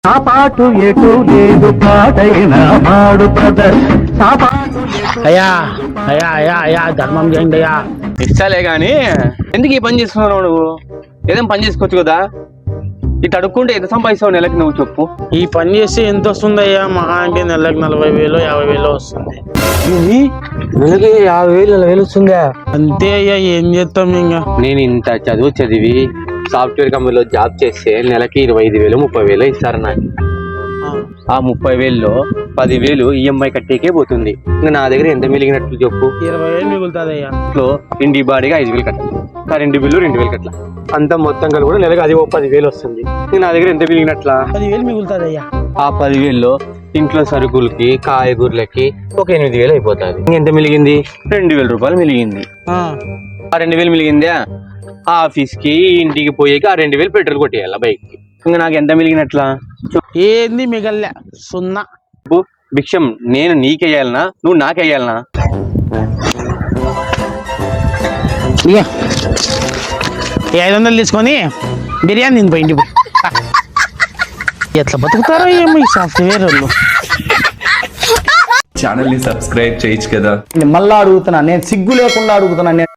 ఆ పాటు ఎటు లేదు పాటైన పాడు బ్రదర్. అయ్యా అయ్యా అయ్యా అయ్యా ధర్మం చేయండి అయ్యా. ఇస్తాలే గాని ఎందుకు ఈ పని చేసుకున్నావు నువ్వు? ఏదైనా పని చేసుకోవచ్చు కదా. ఇటు అడుక్కుంటే ఎంత సంపాదిస్తావు నెలకి నువ్వు చెప్పు. ఈ పని చేస్తే ఎంత వస్తుంది అయ్యా? మహా అంటే నెలకి 40,000 50,000 వస్తుంది. నెలకి 50,000 40,000 వస్తుందా? అంతే అయ్యా, ఏం చేస్తాం ఇంకా. నేను ఇంత చదువు చదివి సాఫ్ట్వేర్ కంపెనీలో జాబ్ చేస్తే నెలకి 25,000 30,000 ఇస్తారు నాకు. ఆ 30,000లో 10,000 ఈఎంఐ కట్టేకే పోతుంది. ఇంకా నా దగ్గర ఎంత మిగిలినట్లు చెప్పు. 20,000 మిగులుతుంది అయ్యా. ఇంట్లో ఇంటి బాడీగా 5,000 కట్టాలి, కరెంటు బిల్లు 2,000 కట్టాలి, అంతా మొత్తం కలిపి కూడా నెలకి అది 10,000 వస్తుంది. నా దగ్గర ఎంత మిగిలినట్లా? 10,000 మిగులుతుంది అయ్యా. ఆ 10,000లో ఇంట్లో సరుకులకి కాయగూరలకి ఒక 8,000 అయిపోతుంది. ఇంకెంత మిలిగింది? 2,000 రూపాయలు మిలిగింది. ఆ 2,000 మిలిగిందా? ఆఫీస్కి ఇంటికి పోయేకి ఆ 2,000 పెట్రోల్ కొట్టేయాల బైక్ కి. ఇంకా నాకు ఎంత మిలిగినట్లా? ఏంది మిగల్లే? 0. భిక్షం నేను నీకెయ్యాలనా నువ్వు నాకెయ్యాలనా? ఇక 500 తీసుకొని బిర్యానీ తిని పోయింది. ఎట్లా బతుకుతారో ఏమో ఈ సాఫ్ట్వేర్ వాళ్ళు. ఛానల్ ని సబ్స్క్రైబ్ చేయొచ్చు కదా. మళ్ళా అడుగుతున్నా, నేను సిగ్గు లేకుండా అడుగుతున్నా.